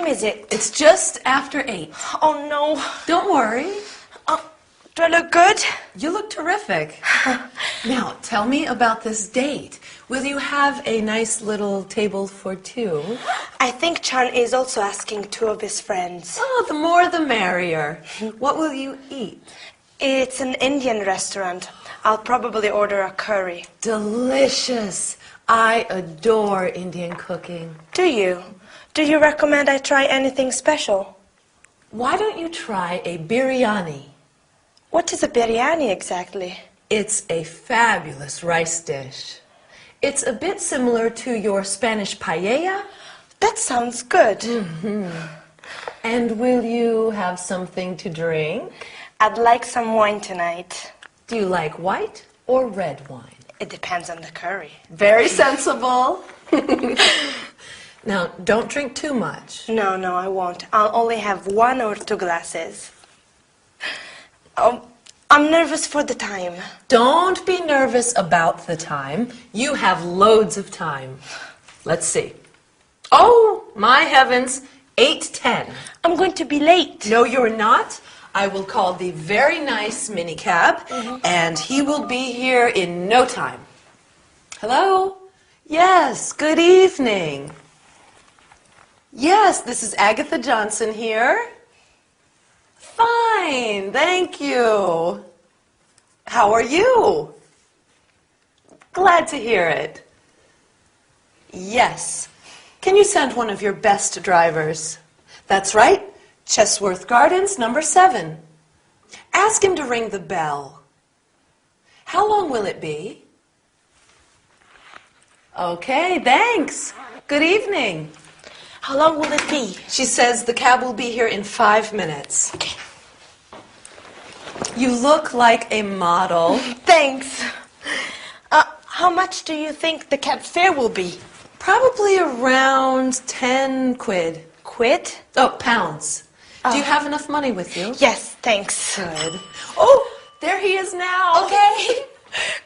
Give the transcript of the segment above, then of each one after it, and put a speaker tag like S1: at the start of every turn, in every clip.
S1: time is it?
S2: It's just after 8.
S1: Oh, no.
S2: Don't worry.
S1: Do I look good?
S2: You look terrific. Now, tell me about this date. Will you have a nice little table for 2?
S1: I think Chan is also asking 2 of his friends.
S2: Oh, the more the merrier. What will you eat?
S1: It's an Indian restaurant. I'll probably order a curry.
S2: Delicious. I adore Indian cooking.
S1: Do you? Do you recommend I try anything special?
S2: Why don't you try a biryani?
S1: What is a biryani exactly?
S2: It's a fabulous rice dish. It's a bit similar to your Spanish paella.
S1: That sounds good.
S2: Mm-hmm. And will you have something to drink?
S1: I'd like some wine tonight.
S2: Do you like white or red wine?
S1: It depends on the curry.
S2: Very sensible. Now, don't drink too much.
S1: No, I won't. I'll only have 1 or 2 glasses. Oh, I'm nervous for the time.
S2: Don't be nervous about the time. You have loads of time. Let's see. Oh, my heavens, 8:10.
S1: I'm going to be late.
S2: No, you're not. I will call the very nice minicab, and he will be here in no time. Hello? Yes, good evening. Yes, this is Agatha Johnson here. Fine, thank you. How are you? Glad to hear it. Yes. Can you send one of your best drivers? That's right. Chesworth Gardens, number 7. Ask him to ring the bell. How long will it be? Okay, thanks. Good evening.
S1: How long will it be?
S2: She says the cab will be here in 5 minutes.
S1: Okay.
S2: You look like a model.
S1: Thanks. How much do you think the cab fare will be?
S2: Probably around 10 quid.
S1: Quid?
S2: Oh, pounds. Do you have enough money with you?
S1: Yes, thanks.
S2: Good. Oh, there he is now.
S1: Okay.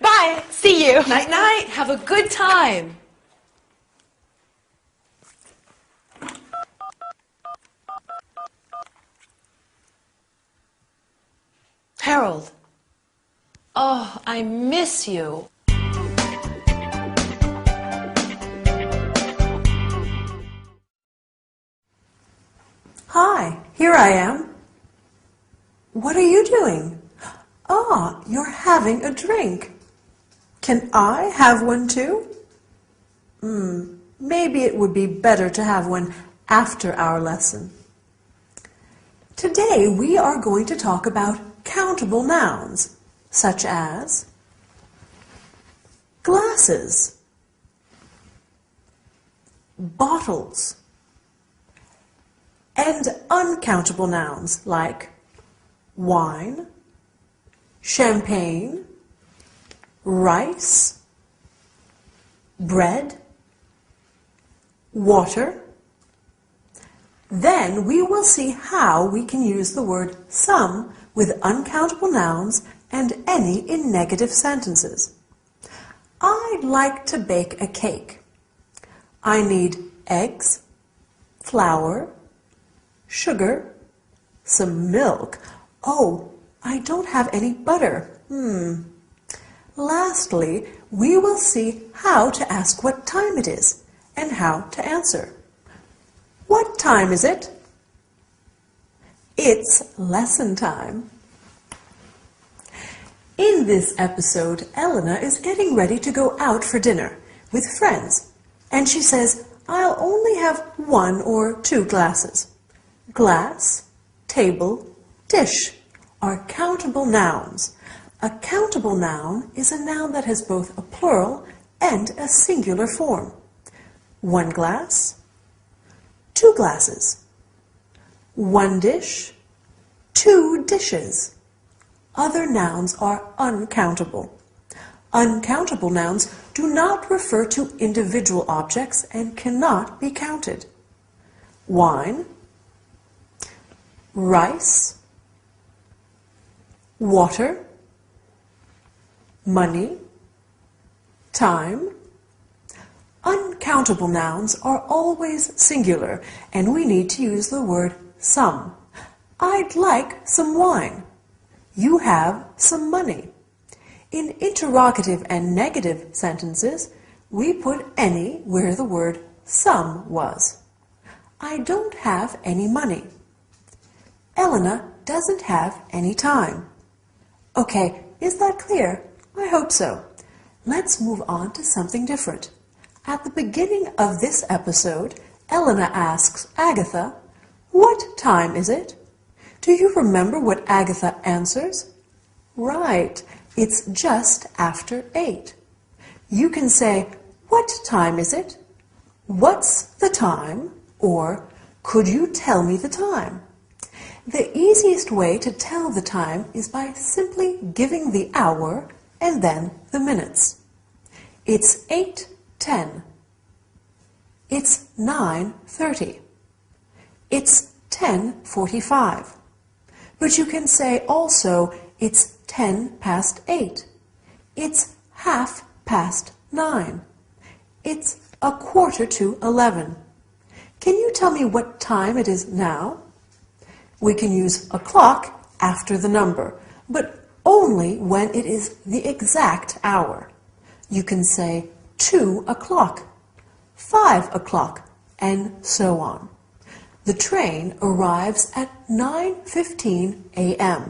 S1: Bye. See you.
S2: Night, night. Have a good time. Harold. Oh, I miss you.
S3: Hi, here I am. What are you doing? Ah, you're having a drink. Can I have one too? Maybe it would be better to have one after our lesson. Today we are going to talk about countable nouns, such as glasses, bottles, and uncountable nouns like wine, champagne, rice, bread, water. Then we will see how we can use the word some with uncountable nouns and any in negative sentences. I'd like to bake a cake. I need eggs, flour, sugar, some milk. Oh, I don't have any butter. Lastly, we will see how to ask what time it is and how to answer. What time is it? It's lesson time. In this episode, Elena is getting ready to go out for dinner with friends, and she says, I'll only have 1 or 2 glasses. Glass, table, dish are countable nouns. A countable noun is a noun that has both a plural and a singular form. 1 glass, 2 glasses. 1 dish, 2 dishes. Other nouns are uncountable. Uncountable nouns do not refer to individual objects and cannot be counted. Wine, rice, water, money, time. Uncountable countable nouns are always singular, and we need to use the word some. I'd like some wine. You have some money. In interrogative and negative sentences, we put any where the word some was. I don't have any money. Elena doesn't have any time. Okay, is that clear? I hope so. Let's move on to something different. At the beginning of this episode, Elena asks Agatha, "What time is it?" Do you remember what Agatha answers? Right, it's just after 8. You can say, "What time is it?" "What's the time?" or "Could you tell me the time?" The easiest way to tell the time is by simply giving the hour and then the minutes. It's 8:10. It's 9:30. It's 10:45. But you can say also it's 10 past 8. It's 9:30. It's 10:45. Can you tell me what time it is now? We can use a clock after the number, but only when it is the exact hour. You can say 2 o'clock, 5 o'clock, and so on. The train arrives at 9:15 a.m.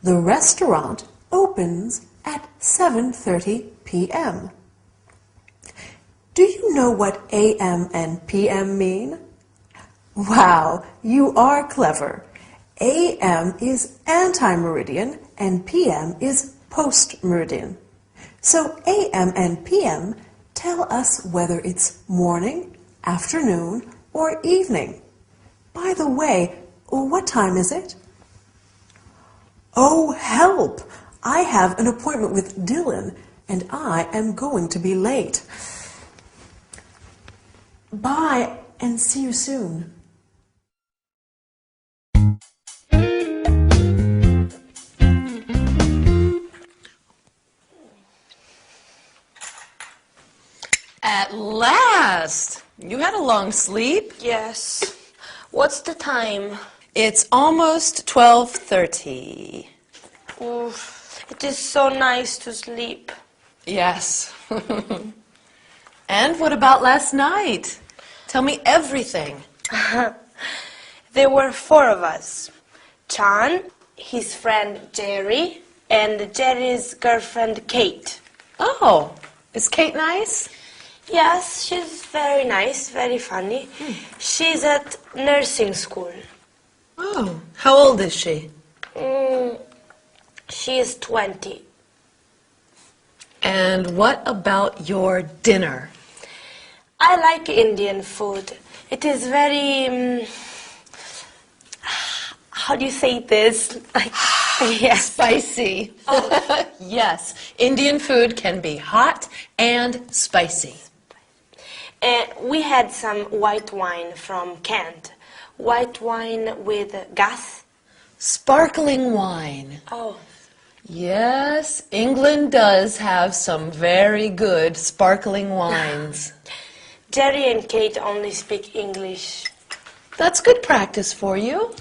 S3: The restaurant opens at 7:30 p.m. Do you know what a.m. and p.m. mean? Wow, you are clever. A.m. is anti-meridian and p.m. is post-meridian. So a.m. and p.m. tell us whether it's morning, afternoon, or evening. By the way, what time is it? Oh, help! I have an appointment with Dylan, and I am going to be late. Bye, and see you soon.
S2: At last! You had a long sleep.
S1: Yes. What's the time?
S2: It's almost 12:30.
S1: Oof, it is so nice to sleep.
S2: Yes. And what about last night? Tell me everything.
S1: There were 4 of us. Chan, his friend Jerry, and Jerry's girlfriend Kate.
S2: Oh, is Kate nice?
S1: Yes, she's very nice, very funny. She's at nursing school.
S2: Oh, how old is she?
S1: She is 20.
S2: And what about your dinner?
S1: I like Indian food. It is very... how do you say this? Like, yes.
S2: Spicy. Oh. Yes, Indian food can be hot and spicy.
S1: We had some white wine from Kent. White wine with gas.
S2: Sparkling wine.
S1: Oh.
S2: Yes, England does have some very good sparkling wines.
S1: Jerry and Kate only speak English.
S2: That's good practice for you.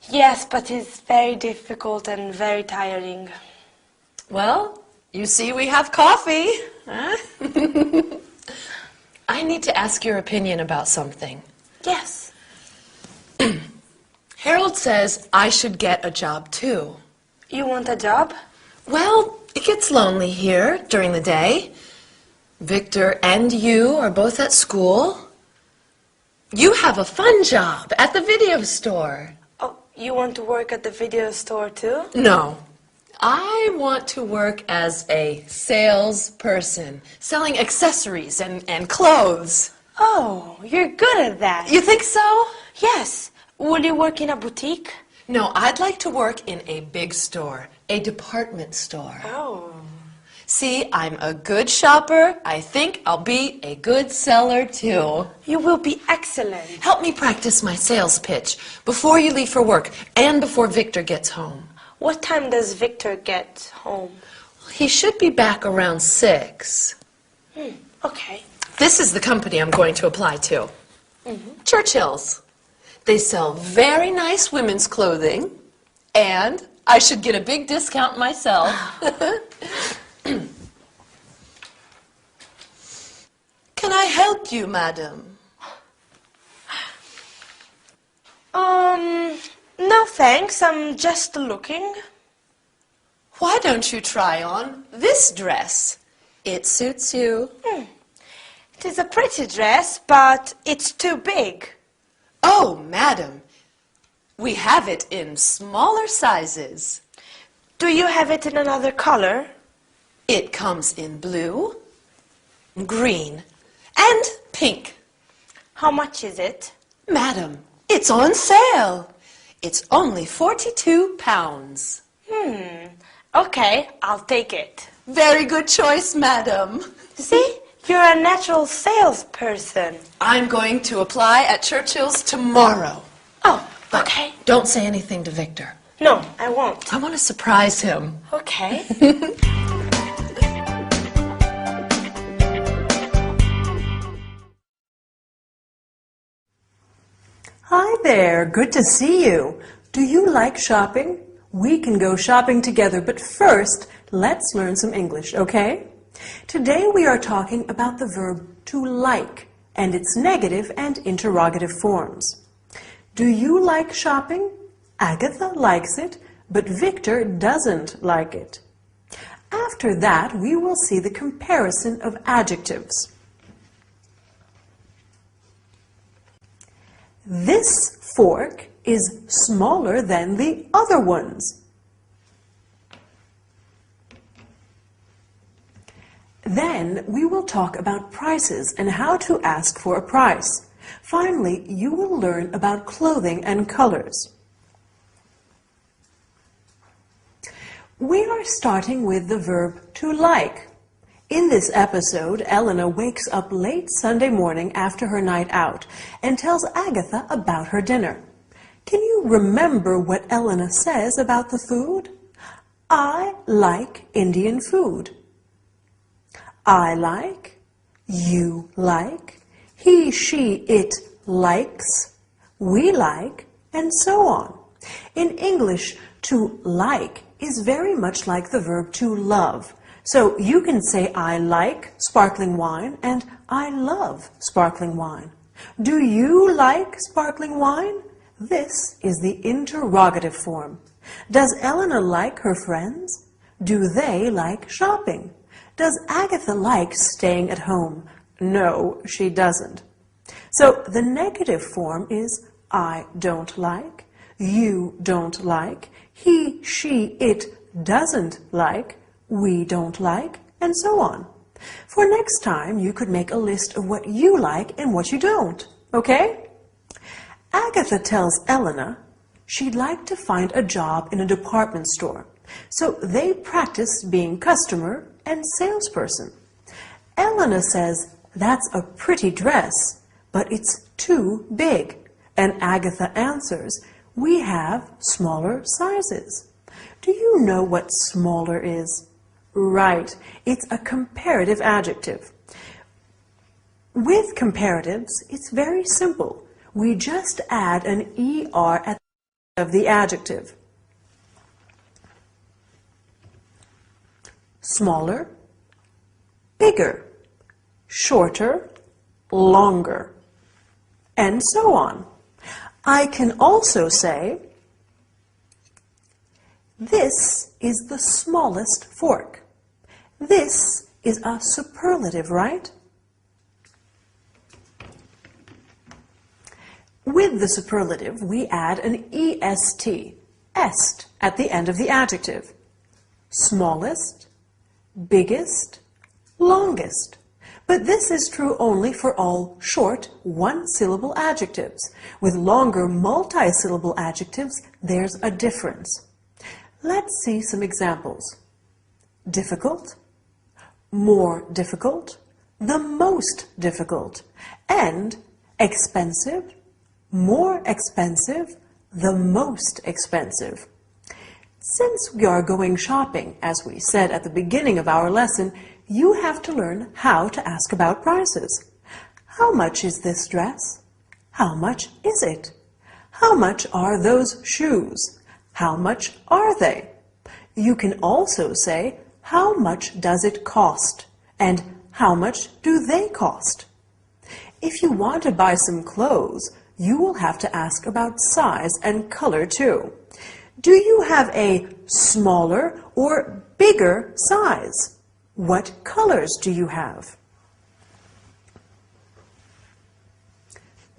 S1: Yes, but it's very difficult and very tiring.
S2: Well, you see we have coffee. Huh? I need to ask your opinion about something.
S1: Yes.
S2: Harold says I should get a job too.
S1: You want a job?
S2: Well, it gets lonely here during the day. Victor and you are both at school. You have a fun job at the video store.
S1: Oh, you want to work at the video store too?
S2: No. I want to work as a salesperson, selling accessories and clothes.
S1: Oh, you're good at that.
S2: You think so?
S1: Yes. Will you work in a boutique?
S2: No, I'd like to work in a big store, a department store.
S1: Oh.
S2: See, I'm a good shopper. I think I'll be a good seller too.
S1: You will be excellent.
S2: Help me practice my sales pitch before you leave for work and before Victor gets home.
S1: What time does Victor get home?
S2: He should be back around 6.
S1: Okay.
S2: This is the company I'm going to apply to. Churchill's. They sell very nice women's clothing, and I should get a big discount myself. Can I help you, madam?
S1: No thanks, I'm just looking.
S2: Why don't you try on this dress? It suits you.
S1: It is a pretty dress, but it's too big.
S2: Oh, madam, we have it in smaller sizes.
S1: Do you have it in another color?
S2: It comes in blue, green, and pink.
S1: How much is it?
S2: Madam, it's on sale. It's only £42.
S1: Okay, I'll take it.
S2: Very good choice, madam.
S1: See? You're a natural salesperson.
S2: I'm going to apply at Churchill's tomorrow.
S1: Oh, okay.
S2: Don't say anything to Victor.
S1: No, I won't.
S2: I want to surprise him.
S1: Okay.
S3: Hi there, good to see you. Do you like shopping? We can go shopping together, but first, let's learn some English, okay? Today we are talking about the verb to like and its negative and interrogative forms. Do you like shopping? Agatha likes it, but Victor doesn't like it. After that, we will see the comparison of adjectives. This fork is smaller than the other ones. Then we will talk about prices and how to ask for a price. Finally, you will learn about clothing and colors. We are starting with the verb to like. In this episode, Elena wakes up late Sunday morning after her night out and tells Agatha about her dinner. Can you remember what Elena says about the food? I like Indian food. I like, you like, he, she, it likes, we like, and so on. In English, to like is very much like the verb to love. So you can say I like sparkling wine and I love sparkling wine. Do you like sparkling wine? This is the interrogative form. Does Elena like her friends? Do they like shopping? Does Agatha like staying at home? No, she doesn't. So the negative form is I don't like, you don't like, he, she, it doesn't like, we don't like, and so on. For next time, you could make a list of what you like and what you don't, okay? Agatha tells Elena she'd like to find a job in a department store. So they practice being customer and salesperson. Elena says, that's a pretty dress, but it's too big. And Agatha answers, we have smaller sizes. Do you know what smaller is? Right, it's a comparative adjective. With comparatives, it's very simple. We just add an ER at the end of the adjective. Smaller, bigger, shorter, longer, and so on. I can also say, this is the smallest fork. This is a superlative, right? With the superlative, we add an EST, est, at the end of the adjective. Smallest, biggest, longest. But this is true only for all short, one-syllable adjectives. With longer, multi-syllable adjectives, there's a difference. Let's see some examples. Difficult, more difficult, the most difficult, and expensive, more expensive, the most expensive. Since we are going shopping, as we said at the beginning of our lesson, you have to learn how to ask about prices. How much is this dress? How much is it? How much are those shoes? How much are they? You can also say, how much does it cost? And how much do they cost? If you want to buy some clothes, you will have to ask about size and color too. Do you have a smaller or bigger size? What colors do you have?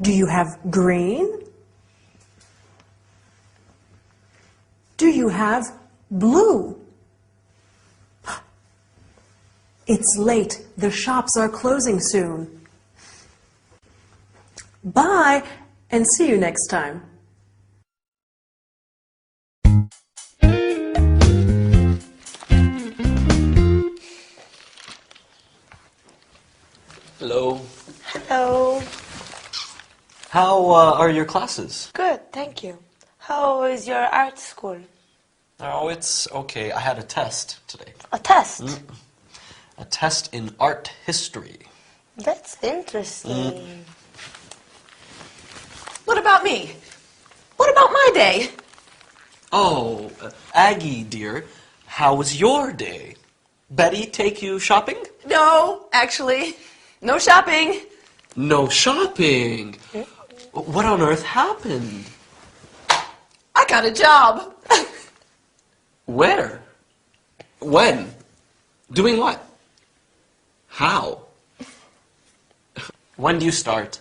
S3: Do you have green? Do you have blue? It's late. The shops are closing soon. Bye, and see you next time.
S4: Hello.
S1: Hello.
S4: How are your classes?
S1: Good, thank you. How is your art school?
S4: Oh, it's okay. I had a test today.
S1: A test?
S4: A test in art history.
S1: That's interesting.
S2: What about me? What about my day?
S4: Oh, Aggie, dear, how was your day? Betty take you shopping?
S2: No, actually, no shopping.
S4: No shopping? What on earth happened?
S2: I got a job.
S4: Where? When? Doing what? How? When do you start?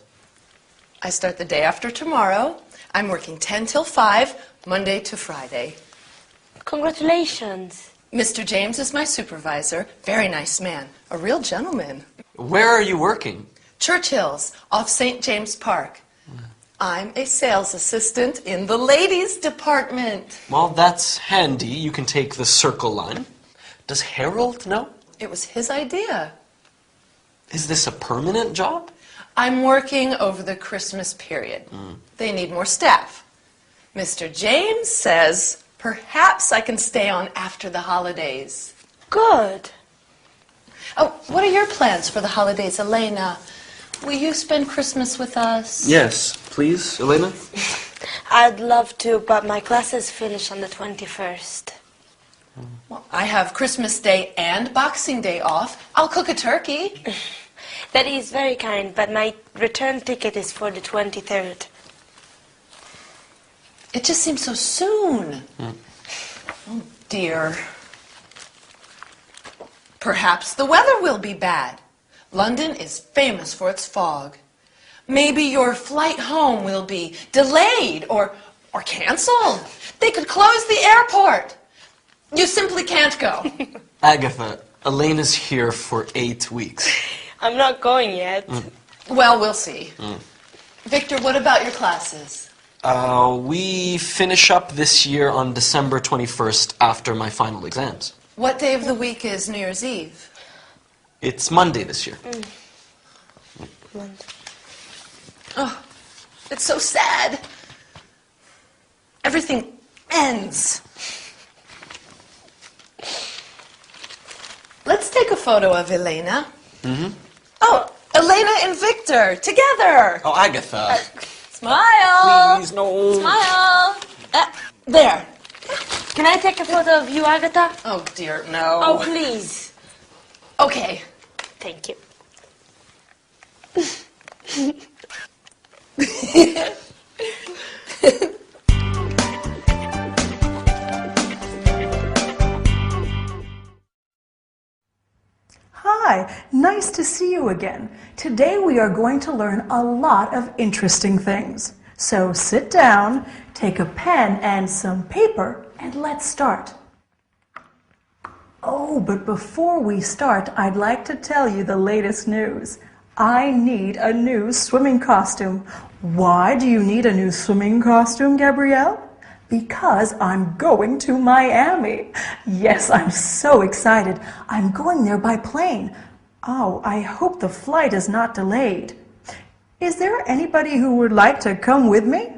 S2: I start the day after tomorrow. I'm working 10 till 5, Monday to Friday.
S1: Congratulations.
S2: Mr. James is my supervisor. Very nice man. A real gentleman.
S4: Where are you working?
S2: Churchill's, off St. James Park. I'm a sales assistant in the ladies department.
S4: Well, that's handy. You can take the Circle Line. Does Harold know?
S2: It was his idea.
S4: Is this a permanent job?
S2: I'm working over the Christmas period. They need more staff. Mr. James says perhaps I can stay on after the holidays.
S1: Good.
S2: Oh, what are your plans for the holidays, Elena? Will you spend Christmas with us?
S4: Yes, please, Elena.
S1: I'd love to, but my classes finish on the 21st.
S2: Well, I have Christmas Day and Boxing Day off. I'll cook a turkey.
S1: That is very kind, but my return ticket is for the 23rd.
S2: It just seems so soon. Oh, dear. Perhaps the weather will be bad. London is famous for its fog. Maybe your flight home will be delayed or canceled. They could close the airport. You simply can't go.
S4: Agatha, Elena's here for 8 weeks.
S1: I'm not going yet.
S2: Well, we'll see. Victor, what about your classes?
S4: We finish up this year on December 21st after my final exams.
S2: What day of the week is New Year's Eve?
S4: It's Monday this year.
S2: Oh, it's so sad. Everything ends. Let's take a photo of Elena. Oh, Elena and Victor, together.
S4: Oh, Agatha.
S2: Smile.
S4: Please, no.
S2: Smile. There.
S1: Can I take a photo of you, Agatha?
S2: Oh, dear, no.
S1: Oh, please.
S2: Okay.
S1: Thank you.
S3: Hi, nice to see you again. Today we are going to learn a lot of interesting things. So sit down, take a pen and some paper, and let's start. Oh, but before we start, I'd like to tell you the latest news. I need a new swimming costume. Why do you need a new swimming costume, Gabrielle? Because I'm going to Miami. Yes, I'm so excited. I'm going there by plane. Oh, I hope the flight is not delayed. Is there anybody who would like to come with me?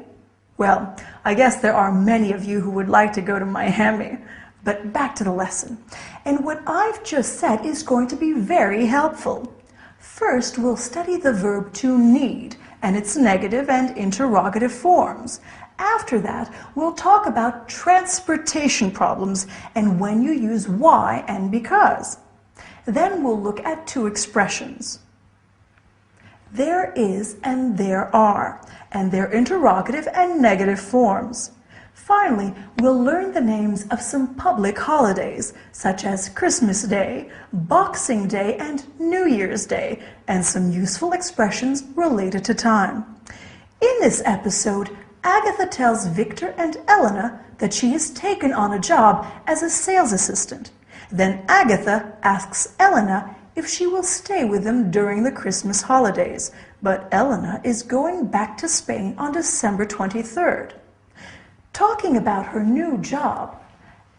S3: Well, I guess there are many of you who would like to go to Miami. But back to the lesson. And what I've just said is going to be very helpful. First, we'll study the verb to need and its negative and interrogative forms. After that, we'll talk about transportation problems and when you use why and because. Then we'll look at two expressions. There is and there are, and their interrogative and negative forms. Finally, we'll learn the names of some public holidays, such as Christmas Day, Boxing Day, and New Year's Day, and some useful expressions related to time. In this episode, Agatha tells Victor and Elena that she has taken on a job as a sales assistant. Then Agatha asks Elena if she will stay with them during the Christmas holidays, but Elena is going back to Spain on December 23rd. Talking about her new job,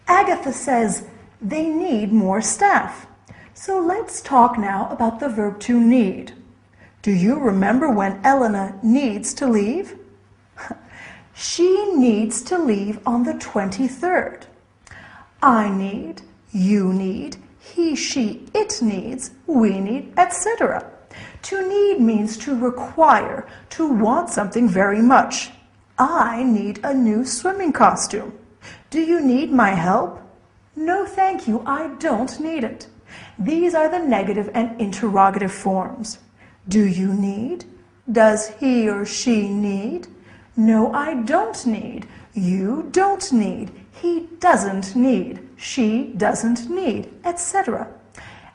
S3: Agatha says they need more staff. So let's talk now about the verb to need. Do you remember when Elena needs to leave? She needs to leave on the 23rd. I need, you need, he, she, it needs, we need, etc. To need means to require, to want something very much. I need a new swimming costume. Do you need my help? No, thank you, I don't need it. These are the negative and interrogative forms. Do you need? Does he or she need? No, I don't need. You don't need. He doesn't need. She doesn't need, etc.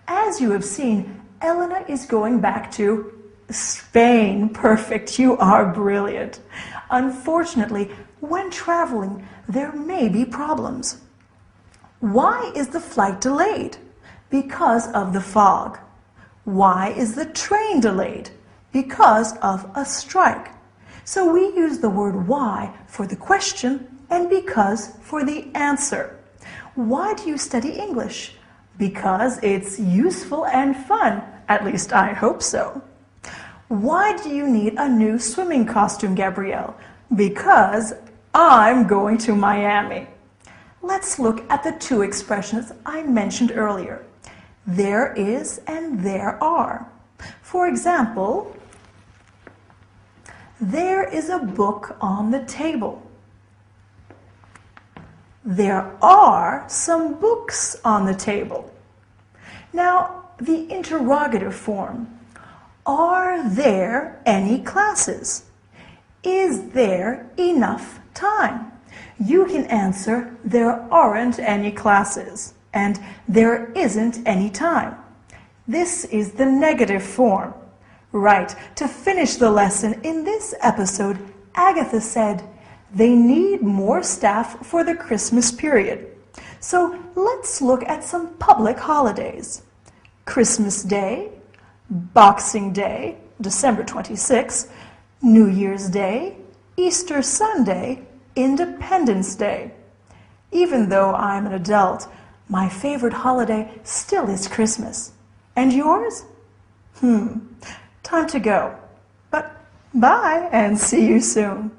S3: As you have seen, Elena is going back to Spain. Perfect. You are brilliant. Unfortunately, when traveling, there may be problems. Why is the flight delayed? Because of the fog. Why is the train delayed? Because of a strike. So we use the word why for the question and because for the answer. Why do you study English? Because it's useful and fun. At least I hope so. Why do you need a new swimming costume, Gabrielle? Because I'm going to Miami. Let's look at the two expressions I mentioned earlier. There is and there are. For example, there is a book on the table. There are some books on the table. Now, the interrogative form. Are there any classes? Is there enough time? You can answer, there aren't any classes, and there isn't any time. This is the negative form. Right, to finish the lesson in this episode, Agatha said, they need more staff for the Christmas period. So let's look at some public holidays. Christmas Day, Boxing Day, December 26th, New Year's Day, Easter Sunday, Independence Day. Even though I'm an adult, my favorite holiday still is Christmas. And yours? Time to go. But bye and see you soon.